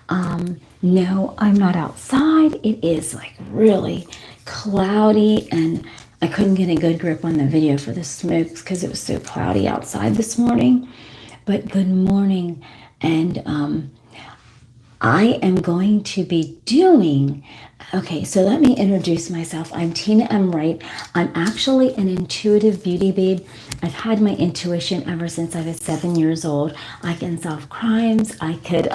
No, I'm not outside. It is like really cloudy, and I couldn't get a good grip on the video for the smokes because it was so cloudy outside this morning. But good morning, and I am going to be doing, okay, so let me introduce myself. I'm Tina M Wright. I'm actually an intuitive beauty babe. I've had my intuition ever since I was 7 years old. I can solve crimes. I could,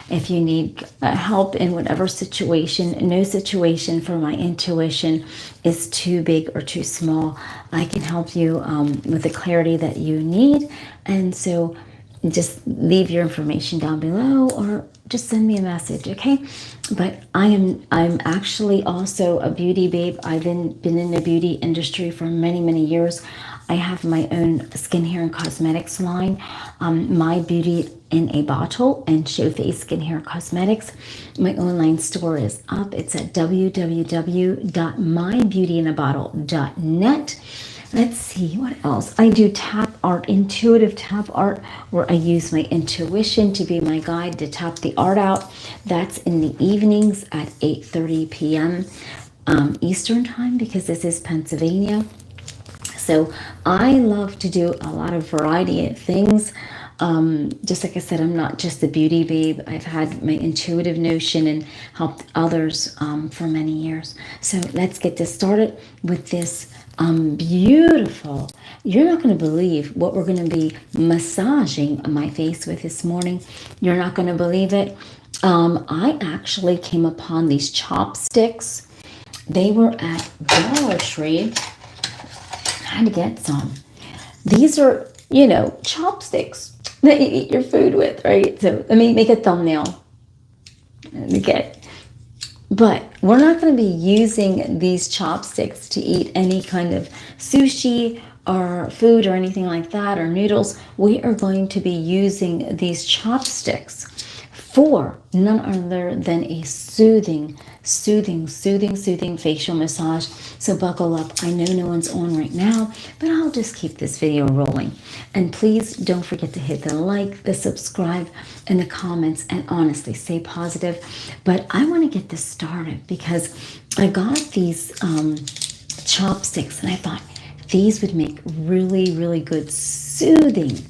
if you need help in whatever situation, no situation for my intuition is too big or too small. I can help you with the clarity that you need. And so just leave your information down below or just send me a message, okay? But I'm actually also a beauty babe. I've been in the beauty industry for many, many years. I have my own skin, hair, and cosmetics line, My Beauty in a Bottle and Show Face Skin, Hair, Cosmetics. My online store is up. It's at www.mybeautyinabottle.net. Let's see, what else? I do tap art, intuitive tap art, where I use my intuition to be my guide to tap the art out. That's in the evenings at 8:30 p.m. Eastern time, because this is Pennsylvania. So I love to do a lot of variety of things. Just like I said, I'm not just a beauty babe. I've had my intuitive notion and helped others for many years. So let's get this started with this beautiful. You're not going to believe what we're going to be massaging my face with this morning. You're not going to believe it. I actually came upon these chopsticks. They were at Dollar Tree. I had to get some. These are, chopsticks that you eat your food with, right? So let me make a thumbnail. Okay. But we're not going to be using these chopsticks to eat any kind of sushi or food or anything like that, or noodles. We are going to be using these chopsticks for none other than a soothing facial massage. So buckle up. I know no one's on right now, but I'll just keep this video rolling. And please don't forget to hit the like, the subscribe, and the comments, and honestly, stay positive. But I want to get this started because I got these chopsticks, and I thought these would make really, really good soothing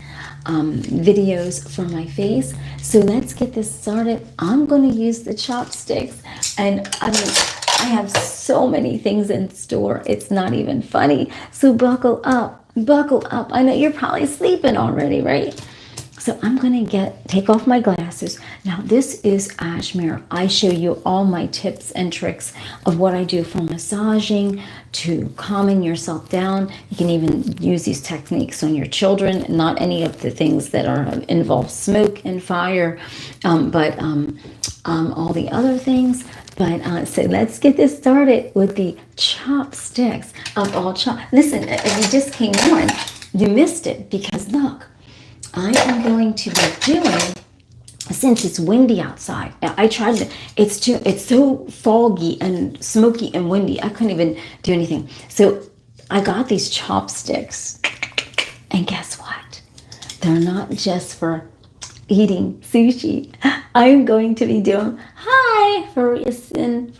videos for my face. So let's get this started. I'm going to use the chopsticks, and I have so many things in store. It's not even funny. So buckle up. I know you're probably sleeping already, right? So I'm going to take off my glasses. Now this is Ashmere. I show you all my tips and tricks of what I do for massaging to calming yourself down. You can even use these techniques on your children, not any of the things that involve smoke and fire, but all the other things. But so let's get this started with the chopsticks of all Listen, if you just came on, you missed it, because look, I am going to be doing, since it's windy outside, I tried to, it's so foggy and smoky and windy, I couldn't even do anything. So I got these chopsticks, and guess what? They're not just for eating sushi. I'm going to be doing, hi, Ferguson,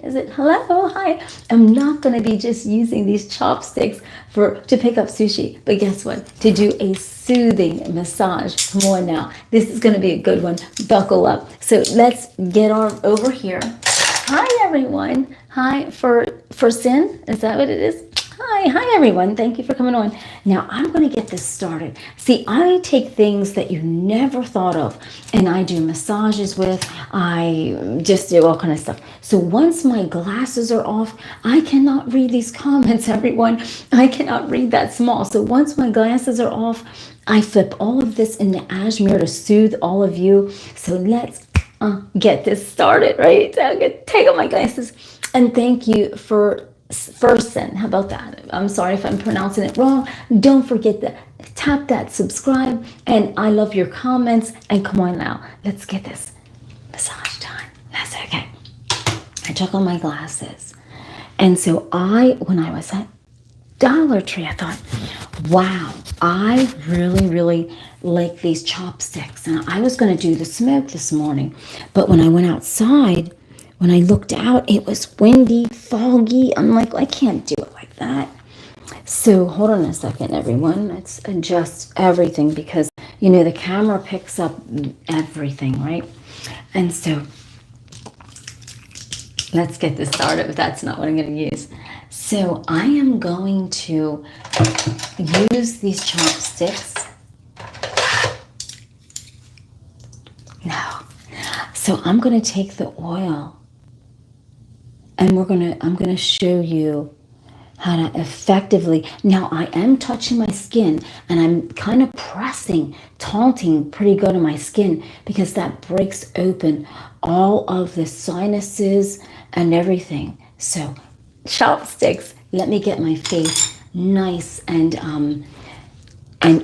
is it hello? Hi. I'm not going to be just using these chopsticks to pick up sushi, but guess what? To do a soothing massage. Come on now. This is going to be a good one. Buckle up. So let's get over here. Hi, everyone. Hi, Ferguson. Is that what it is? Hi everyone. Thank you for coming on. Now I'm going to get this started. See, I take things that you never thought of, and I do massages with. I just do all kind of stuff. So once my glasses are off, I cannot read these comments, everyone. I cannot read that small. So once my glasses are off, I flip all of this into Ashmere to soothe all of you. So let's get this started, right? So I'm going to take off my glasses, and thank you for Ferguson. How about that? I'm sorry if I'm pronouncing it wrong. Don't forget to tap that subscribe, and I love your comments. And come on now, let's get this massage done. That's okay. I took on my glasses, and so when I was at Dollar Tree, I thought, Wow, I really, really like these chopsticks. And I was going to do the smoke this morning, but when I went outside, when I looked out, it was windy, foggy. I'm like, I can't do it like that. So hold on a second, everyone. Let's adjust everything because, you know, the camera picks up everything, right? And so let's get this started, but that's not what I'm going to use. So I am going to use these chopsticks. No. So I'm going to take the oil and I'm going to show you how to effectively, now I am touching my skin and I'm kind of pressing, taunting pretty good on my skin because that breaks open all of the sinuses and everything. So chopsticks, let me get my face nice and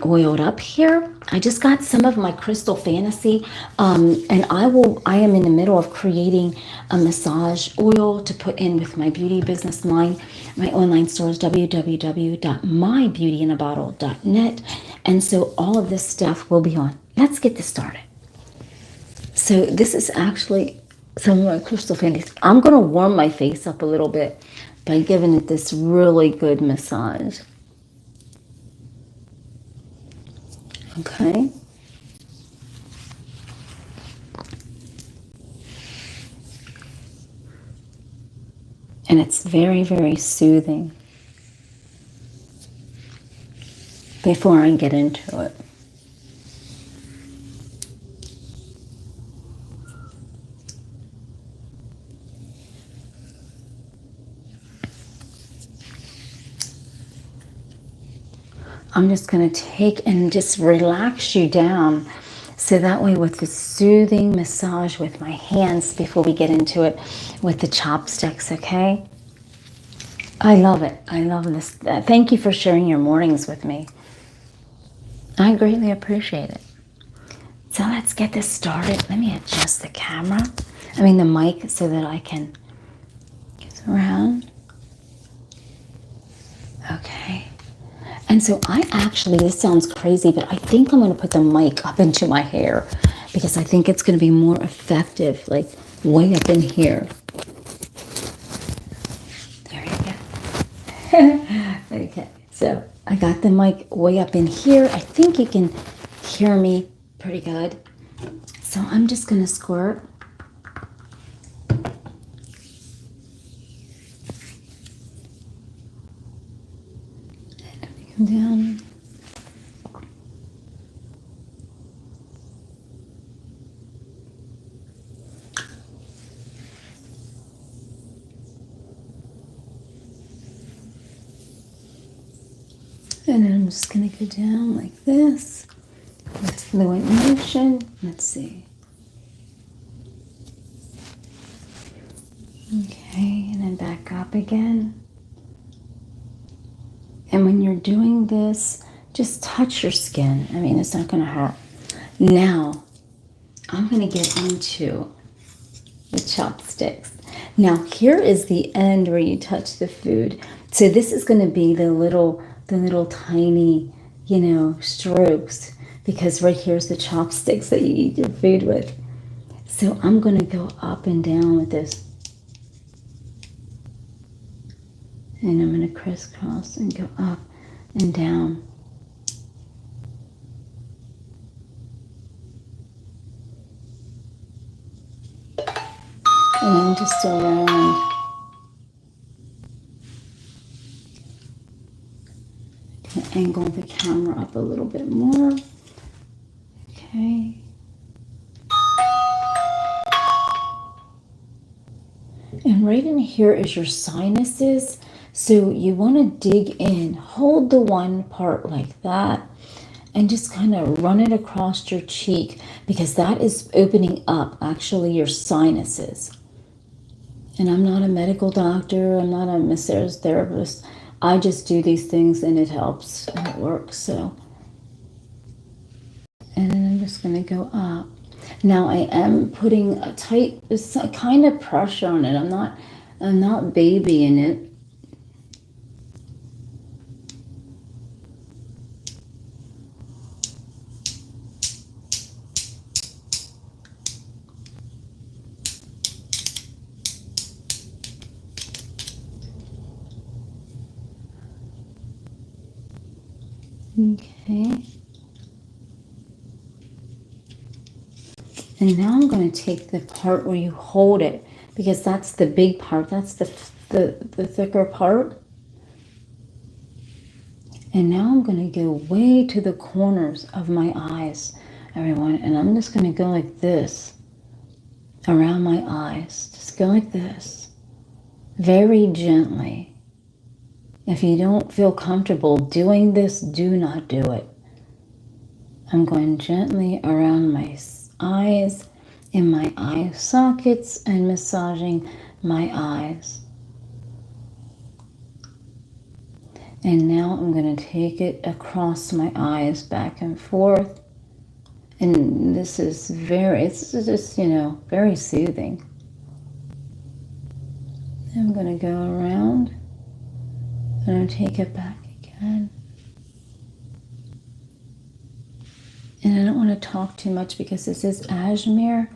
oiled up here. I just got some of my Crystal Fantasy, and I am in the middle of creating a massage oil to put in with my beauty business line. My online store is www.mybeautyinabottle.net, and so all of this stuff will be on. Let's get this started. So this is actually some of my Crystal Fantasy. I'm going to warm my face up a little bit by giving it this really good massage. Okay. And it's very, very soothing. Before I get into it, I'm just going to take and just relax you down. So that way with the soothing massage with my hands before we get into it with the chopsticks, okay? I love it. I love this. Thank you for sharing your mornings with me. I greatly appreciate it. So let's get this started. Let me adjust the the mic so that I can get around. Okay. And so this sounds crazy, but I think I'm going to put the mic up into my hair because I think it's going to be more effective, like way up in here. There you go. Okay, so I got the mic way up in here. I think you can hear me pretty good. So I'm just going to squirt. Come down. And then I'm just going to go down like this with fluent motion. Let's see. Okay, and then back up again. And when you're doing this, just touch your skin. It's not going to hurt. Now, I'm going to get into the chopsticks. Now, here is the end where you touch the food. So this is going to be the little tiny, strokes, because right here's the chopsticks that you eat your food with. So I'm going to go up and down with this. And I'm going to crisscross and go up and down. And then just around. Angle the camera up a little bit more. Okay. And right in here is your sinuses. So you want to dig in, hold the one part like that, and just kind of run it across your cheek because that is opening up actually your sinuses. And I'm not a medical doctor. I'm not a massage therapist. I just do these things and it helps and it works. So, and then I'm just going to go up. Now I am putting a kind of pressure on it. I'm not babying it. Okay. And now I'm going to take the part where you hold it, because that's the big part. That's the thicker part. And now I'm going to go way to the corners of my eyes, everyone. And I'm just going to go like this around my eyes. Just go like this. Very gently. If you don't feel comfortable doing this, do not do it. I'm going gently around my eyes, in my eye sockets, and massaging my eyes. And now I'm going to take it across my eyes, back and forth. And this is it's just, very soothing. I'm going to go around and take it back again. And I don't want to talk too much because this is Ashmere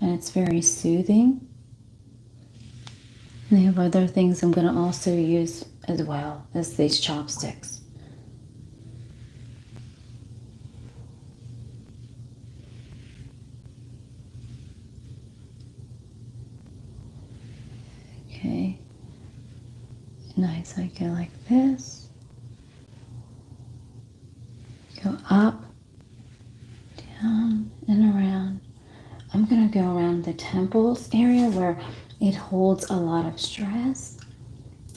and it's very soothing. And I have other things I'm going to also use as well as these chopsticks. Okay. Nice. I go like this. Go up, down, and around. I'm going to go around the temples area where it holds a lot of stress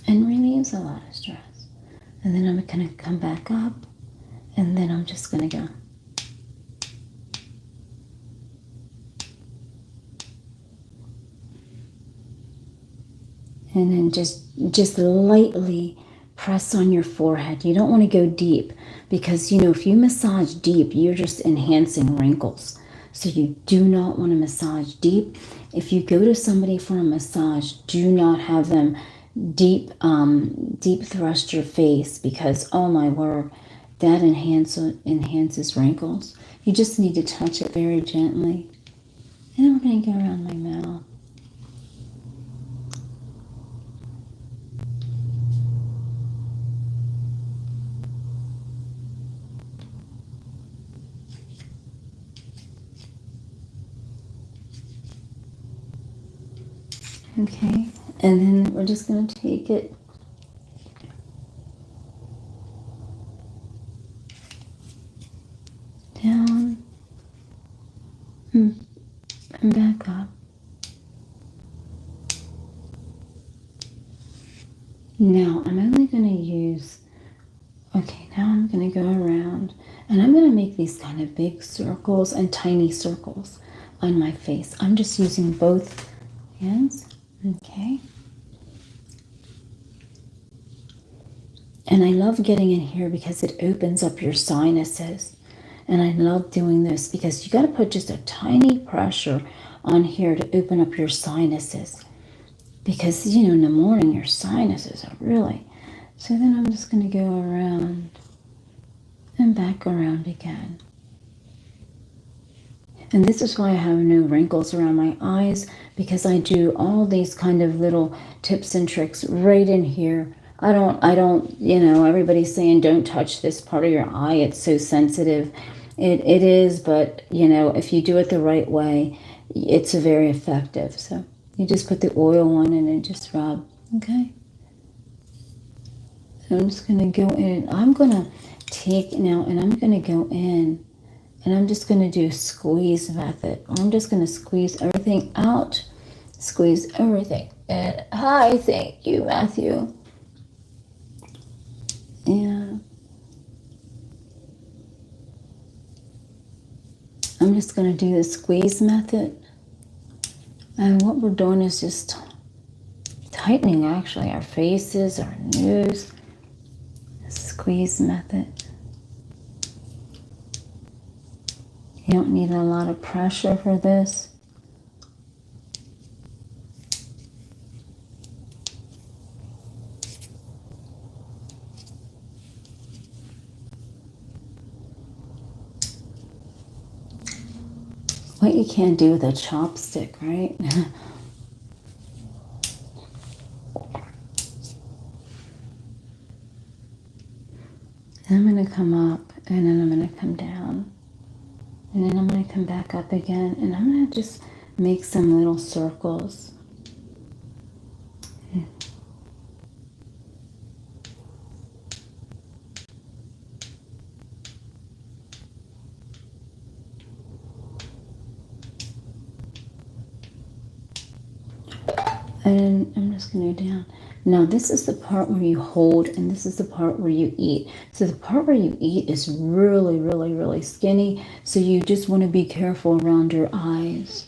and relieves a lot of stress. And then I'm going to come back up, and then I'm just going to go. And then just lightly press on your forehead. You don't want to go deep because, if you massage deep, you're just enhancing wrinkles. So you do not want to massage deep. If you go to somebody for a massage, do not have them deep thrust your face, because, oh my word, that enhances wrinkles. You just need to touch it very gently. And then we're going to go around my mouth. Okay, and then we're just going to take it down and back up. Now I'm only going to use, now I'm going to go around and I'm going to make these kind of big circles and tiny circles on my face. I'm just using both hands. Okay. And I love getting in here because it opens up your sinuses. And I love doing this because you got to put just a tiny pressure on here to open up your sinuses. Because, in the morning, your sinuses are really... So then I'm just going to go around and back around again. And this is why I have no wrinkles around my eyes, because I do all these kind of little tips and tricks right in here. I don't, everybody's saying don't touch this part of your eye. It's so sensitive. It is, but, if you do it the right way, it's very effective. So you just put the oil on and then just rub, okay? So I'm just going to go in. I'm going to take now, and I'm going to go in. And I'm just going to do a squeeze method. I'm just going to squeeze everything out. Squeeze everything. And hi, thank you, Matthew. And I'm just going to do the squeeze method. And what we're doing is just tightening, actually, our faces, our nose. Squeeze method. You don't need a lot of pressure for this. What you can't do with a chopstick, right? Then I'm going to come up, and then I'm going to come down. And then I'm going to come back up again, and I'm going to just make some little circles. And I'm just going to go down. Now this is the part where you hold, and this is the part where you eat. So the part where you eat is really, really, really skinny. So you just want to be careful around your eyes.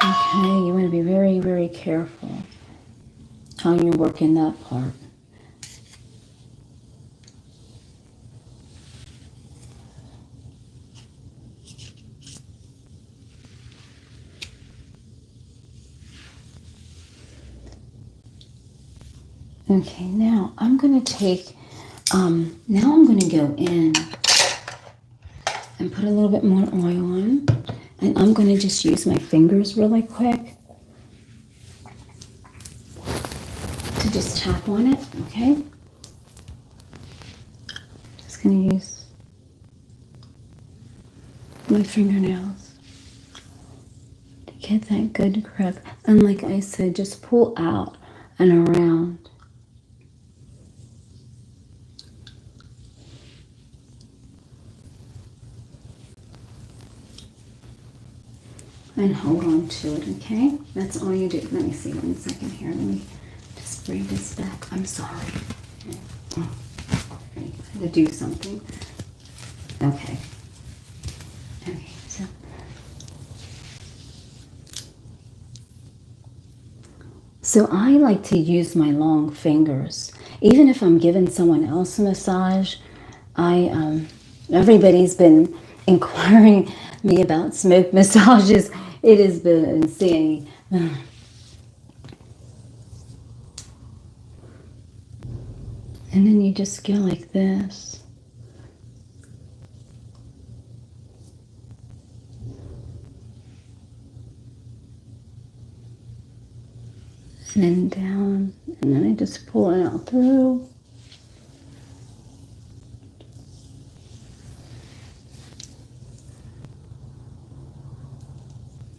Okay, you want to be very, very careful how you're working that part. Okay, now I'm going to take, now I'm going to go in and put a little bit more oil on. And I'm going to just use my fingers really quick to just tap on it, okay? Just going to use my fingernails to get that good grip. And like I said, just pull out and around. And hold on to it, okay? That's all you do. Let me see 1 second here. Let me just bring this back. I'm sorry. I had to do something. Okay. Okay, so I like to use my long fingers. Even if I'm giving someone else a massage, everybody's been inquiring me about smoke massages. It has been insane. And then you just go like this. And then down. And then I just pull it out through.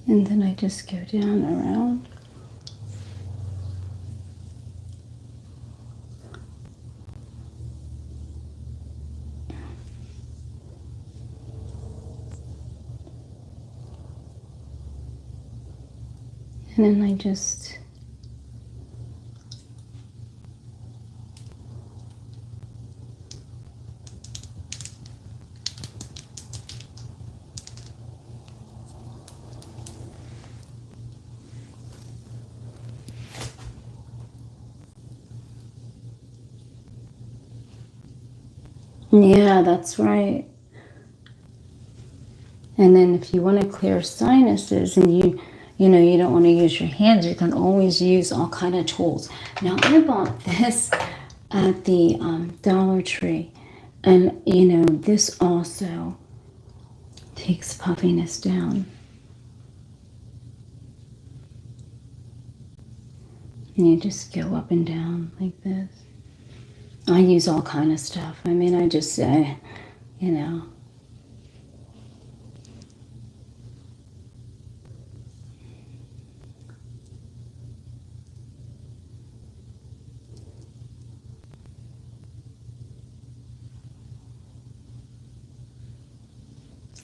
And then I just go down around. And then I just yeah, that's right. And then if you want to clear sinuses and you know, you don't want to use your hands, you can always use all kind of tools. Now, I bought this at the Dollar Tree. And, you know, this also takes puffiness down. And you just go up and down like this. I use all kind of stuff. I mean, I just say, you know.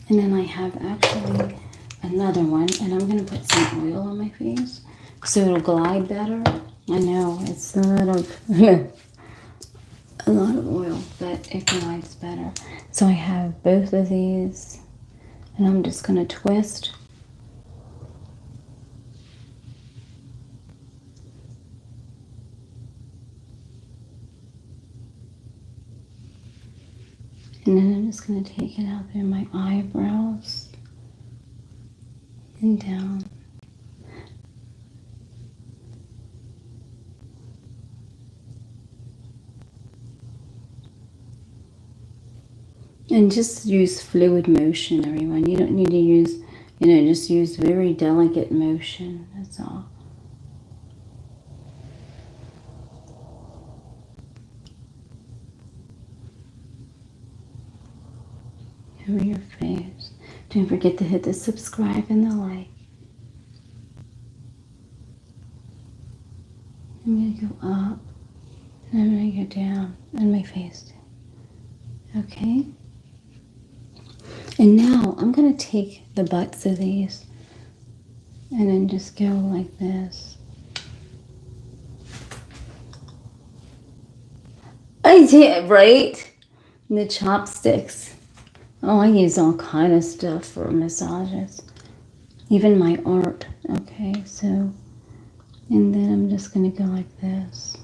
And then I have actually another one, and I'm going to put some oil on my face so it'll glide better. I know, it's a lot of, a lot of oil, but it glides better. So I have both of these, and I'm just going to twist. And then I'm just going to take it out through my eyebrows and down. And just use fluid motion, everyone. You don't need to use, you know, just use very delicate motion. That's all. over your face. Don't forget to hit the subscribe and the like. I'm going to go up, and I'm going to go down on my face. Okay? And now I'm going to take the butts of these and then just go like this. I did, right? And the chopsticks. Oh, I use all kind of stuff for massages. Even my art. Okay, so, and then I'm just going to go like this.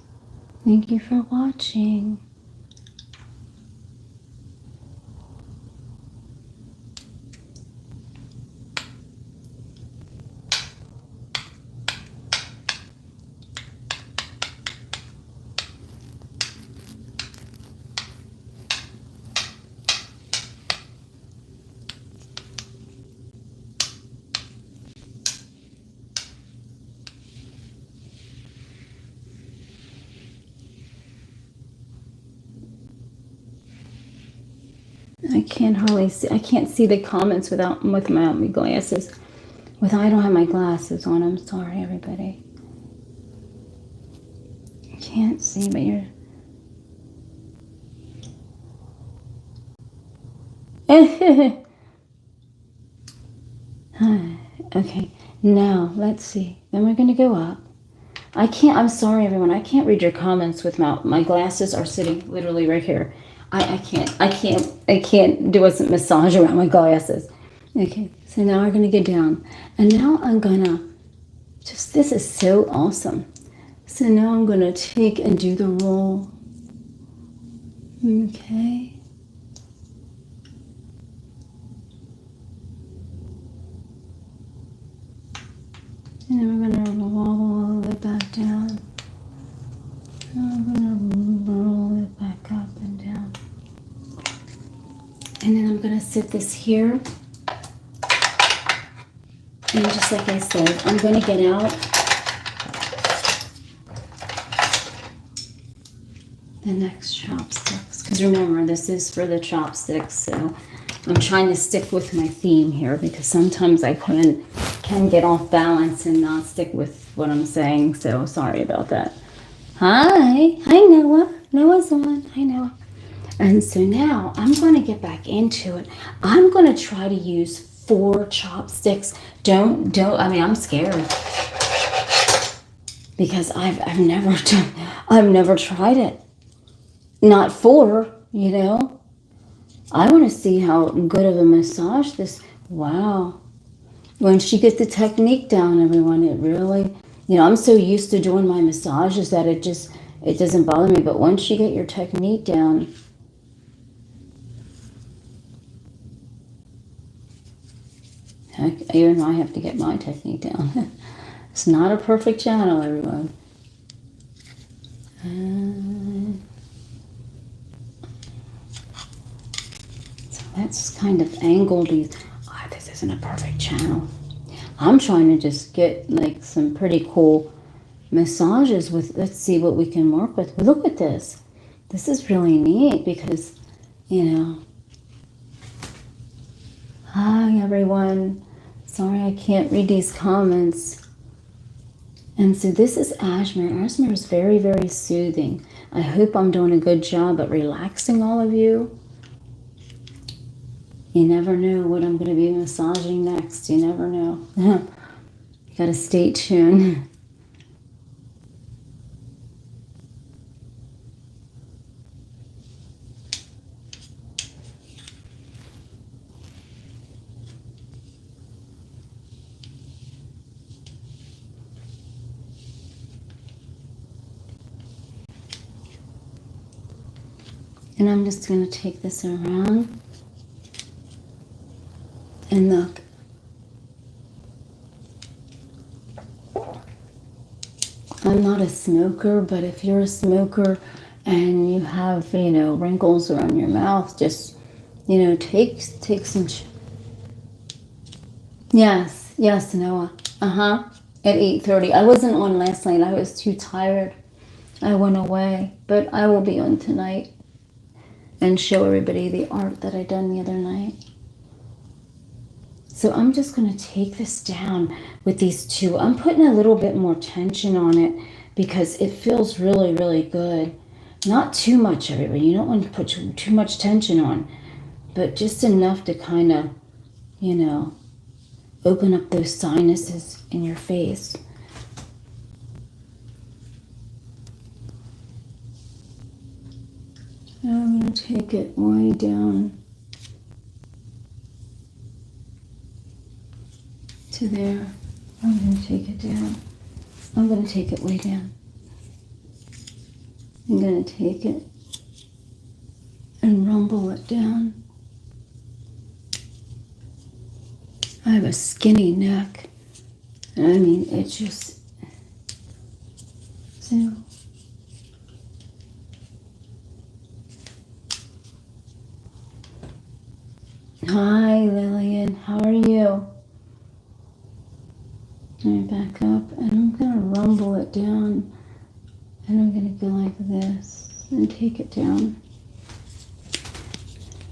Thank you for watching. I can't hardly see. I can't see the comments with my glasses. I don't have my glasses on. I'm sorry, everybody. I can't see, but you're. Okay, now let's see. Then we're gonna go up. I can't. I'm sorry, everyone. I can't read your comments with my glasses are sitting literally right here. I can't do a massage around my glasses. Okay, so now we're going to go down. And now I'm going to, this is so awesome. So now I'm going to take and do the roll. Okay. And then we're going to roll all the way back down. And I'm going to roll it back up and down. And then I'm going to sit this here. And just like I said, I'm going to get out the next chopsticks. Because remember, this is for the chopsticks. So I'm trying to stick with my theme here because sometimes I can get off balance and not stick with what I'm saying. So sorry about that. Hi. Hi, Noah. Noah's on. Hi, Noah. And so now I'm going to get back into it. I'm going to try to use 4 chopsticks. I mean, I'm scared because I've never tried it. Not 4, you know. I want to see how good of a massage this. Wow. Once you get the technique down, everyone, it really, you know, I'm so used to doing my massages that it doesn't bother me. But once you get your technique down, even though I have to get my technique down. It's not a perfect channel, everyone. So let's kind of angle these. Oh, this isn't a perfect channel. I'm trying to just get like some pretty cool massages with, let's see what we can work with. Look at this. This is really neat because, you know. Hi, everyone. Sorry I can't read these comments. And so this is Ashmere. Ashmere is very, very soothing. I hope I'm doing a good job at relaxing all of you. You never know what I'm going to be massaging next. You never know. You got to stay tuned. And I'm just going to take this around. And look. I'm not a smoker, but if you're a smoker and you have, you know, wrinkles around your mouth, just, you know, take some. Yes, Noah. At 8:30. I wasn't on last night. I was too tired. I went away, but I will be on tonight and show everybody the art that I done the other night. So I'm just going to take this down with these two. I'm putting a little bit more tension on it because it feels really, really good. Not too much, everybody. You don't want to put too much tension on, but just enough to kind of, you know, open up those sinuses in your face. And I'm going to take it way down to there. I'm going to take it down. I'm going to take it way down. I'm going to take it and rumble it down. I have a skinny neck. I mean, it's just... So... Hi, Lillian. How are you? Let me back up, and I'm going to rumble it down, and I'm going to go like this and take it down.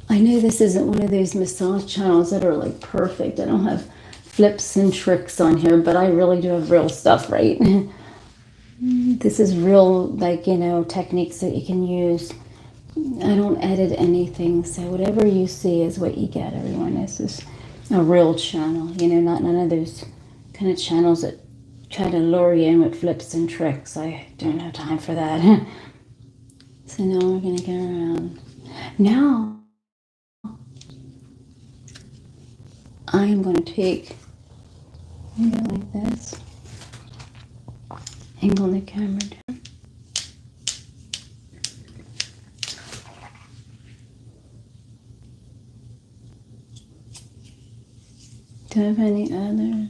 I know this isn't one of those massage channels that are like perfect. I don't have flips and tricks on here, but I really do have real stuff, right? This is real, like, you know, techniques that you can use. I don't edit anything, so whatever you see is what you get, everyone. This is a real channel, you know, not none of those kind of channels that try to lure you in with flips and tricks. I don't have time for that. So now we're going to get around. Now, I am going to take, go like this, angle the camera down. Do I have any other?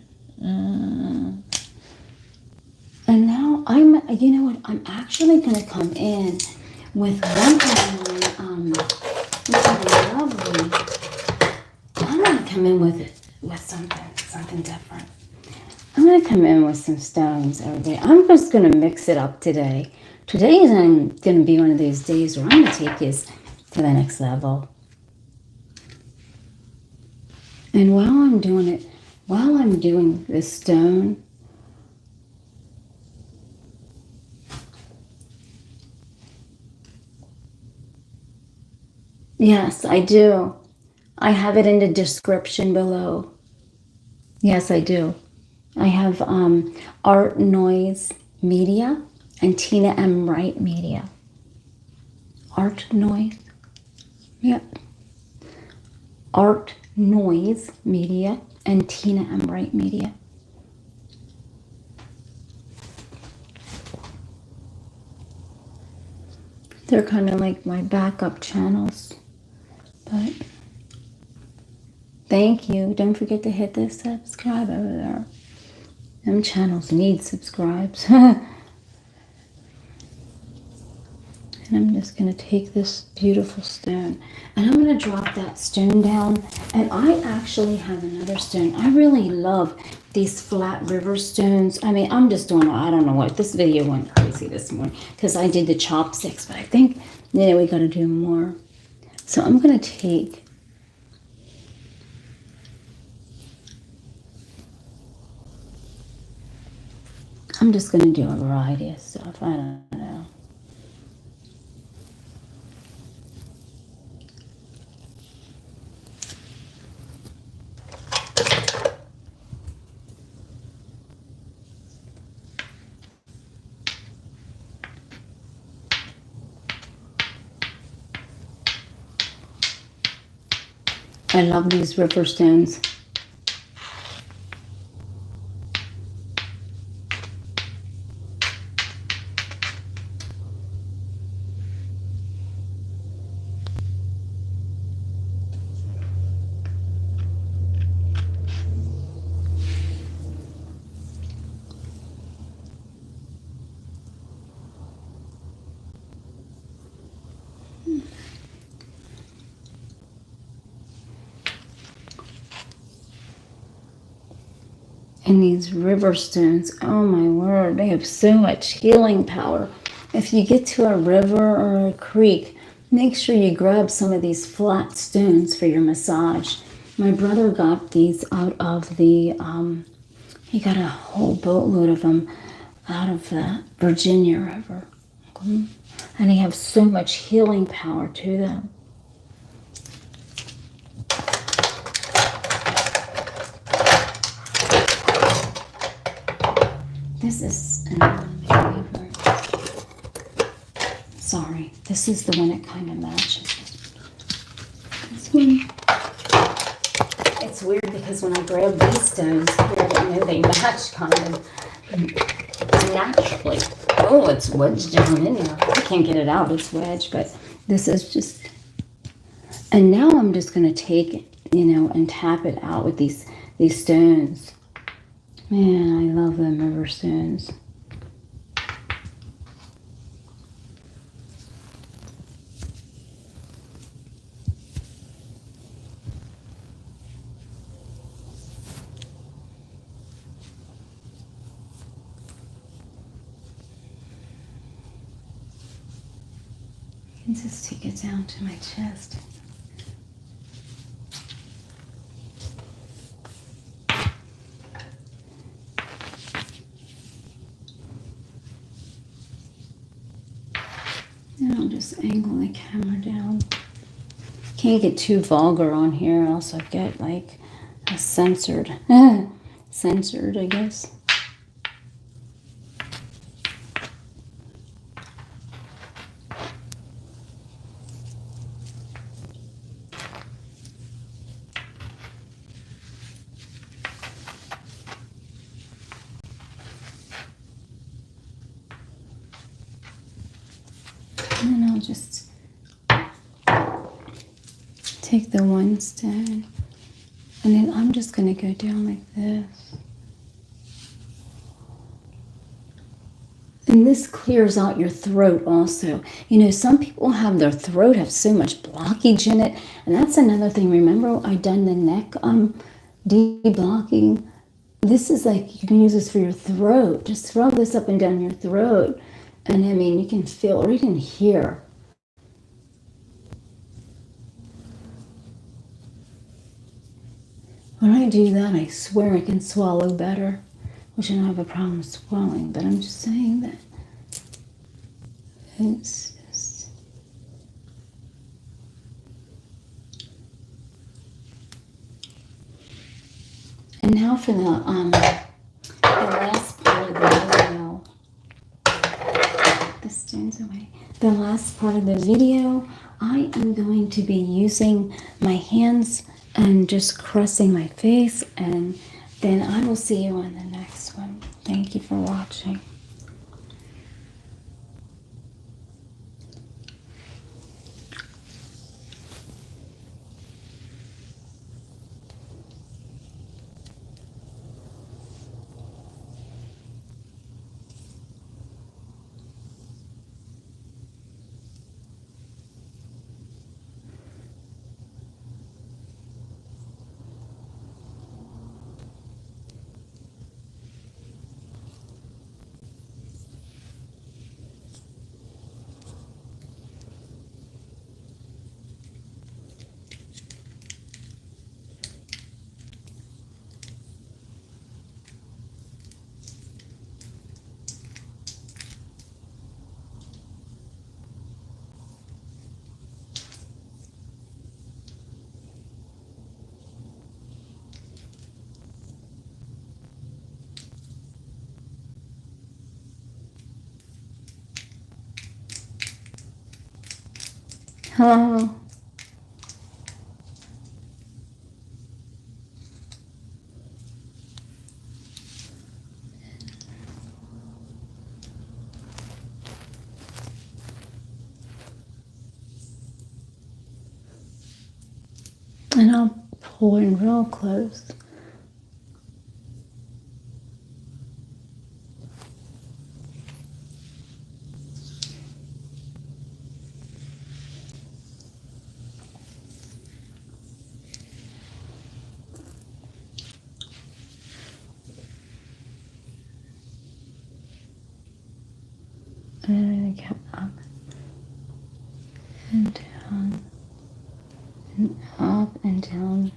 And now you know what, I'm actually going to come in with one of my, lovely, I'm going to come in with something different. I'm going to come in with some stones, everybody. I'm just going to mix it up today. Today is going to be one of those days where I'm going to take this to the next level. And while I'm doing this stone, yes, I do. I have it in the description below. Yes, I do. I have Art Noise Media and Tina M Wright Media. Art Noise. Yep. Art Noise Media and Tina M Wright Media. They're kind of like my backup channels. But thank you. Don't forget to hit the subscribe over there. Them channels need subscribes. And I'm just going to take this beautiful stone and I'm going to drop that stone down. And I actually have another stone. I really love these flat river stones. I mean, I'm just doing, I don't know what, this video went crazy this morning because I did the chopsticks, but I think, you know, we got to do more. So I'm going to take I'm just going to do a variety of stuff. I don't know. I love these river stones. And these river stones, oh my word, they have so much healing power. If you get to a river or a creek, make sure you grab some of these flat stones for your massage. My brother got these out of the, he got a whole boatload of them out of the Virginia River. And they have so much healing power to them. This is another favorite. Sorry, this is the one that kind of matches this one. It's weird because when I grab these stones here, I didn't know they match kind of naturally. Oh, it's wedged down in there. I can't get it out, it's wedged, but this is just... And now I'm just going to take it, you know, and tap it out with these stones. Man, I love them river stones. I can just take it down to my chest. And I'll just angle the camera down. Can't get too vulgar on here, else I'll get like a censored, censored, I guess. And then I'll just take the one stone, and then I'm just going to go down like this. And this clears out your throat also. You know, some people have their throat have so much blockage in it, and that's another thing. Remember I done the neck deblocking? This is like, you can use this for your throat. Just rub this up and down your throat. And I mean, you can feel right in here. When I do that, I swear I can swallow better. Which I don't have a problem swallowing, but I'm just saying that it's just... And now for the last part of the video. The stones away. The last part of the video, I am going to be using my hands and just caressing my face, and then I will see you on the next one. Thank you for watching. Hello. And I'll pull in real close. And I come up and down and up and down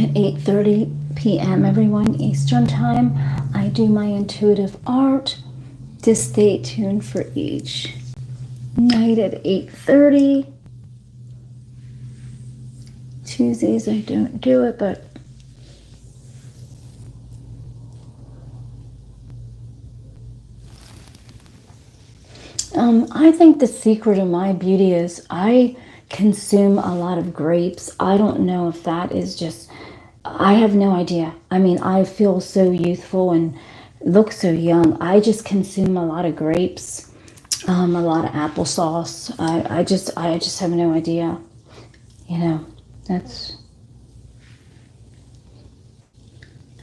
at 8:30 p.m. everyone Eastern time. I do my intuitive art. Just stay tuned for each night at 8:30. Tuesdays I don't do it, but I think the secret of my beauty is I consume a lot of grapes. I don't know if that is just, I have no idea. I mean, I feel so youthful and look so young. I just consume a lot of grapes, a lot of applesauce. I just have no idea. You know, that's,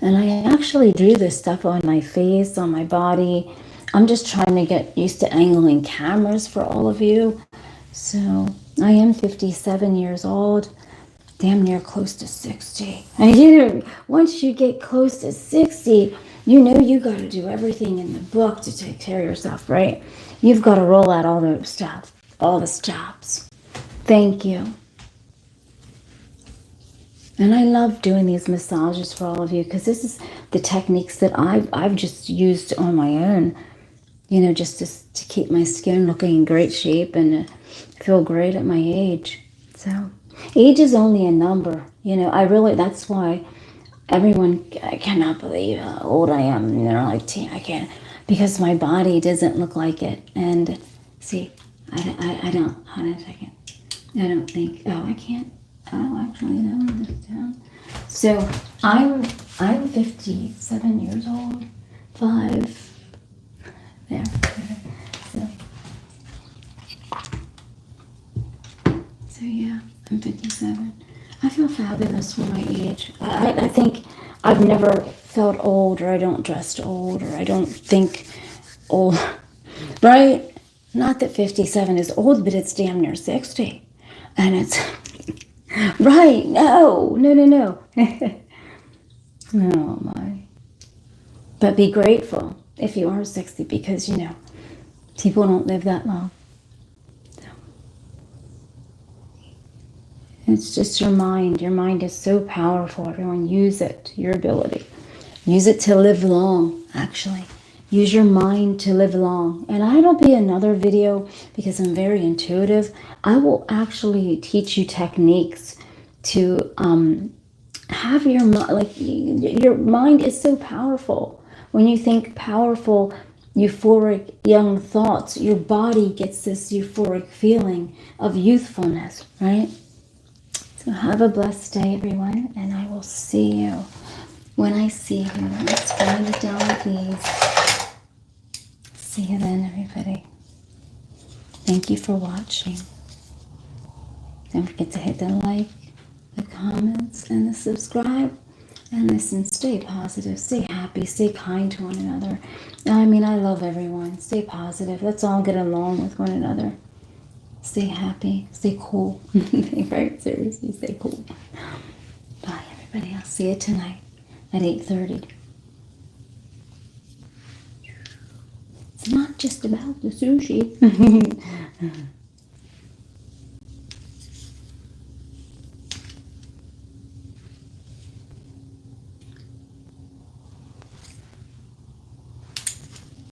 and I actually do this stuff on my face, on my body. I'm just trying to get used to angling cameras for all of you. So I am 57 years old, damn near close to 60. And once you get close to 60, you know you got to do everything in the book to take care of yourself, right? You've got to roll out all the stuff, all the stops. Thank you. And I love doing these massages for all of you because this is the techniques that I've just used on my own. You know, just to keep my skin looking in great shape and feel great at my age. So, age is only a number. You know, that's why everyone, I cannot believe how old I am. And they're like, I can't, because my body doesn't look like it. And see, I don't, hold on a second. I don't think, I can't, actually, no, this down. So, I'm 57 years old, 5. There. So yeah, I'm 57. I feel fabulous for my age. I think I've never felt old, or I don't dress old, or I don't think old, right? Not that 57 is old, but it's damn near 60. And it's, right, no. Oh my. But be grateful if you are 60, because, you know, people don't live that long. So, it's just your mind. Your mind is so powerful. Everyone, use it, your ability. Use it to live long, actually. Use your mind to live long. And it'll be another video, because I'm very intuitive. I will actually teach you techniques to have your mind, like, your mind is so powerful. When you think powerful, euphoric, young thoughts, your body gets this euphoric feeling of youthfulness, right? So have a blessed day, everyone, and I will see you when I see you. Let's find it down with these. See you then, everybody. Thank you for watching. Don't forget to hit the like, the comments, and the subscribe. And listen, stay positive, stay happy, stay kind to one another. I mean, I love everyone. Stay positive. Let's all get along with one another. Stay happy, stay cool. Right, seriously, stay cool. Bye, everybody. I'll see you tonight at 8:30. It's not just about the sushi.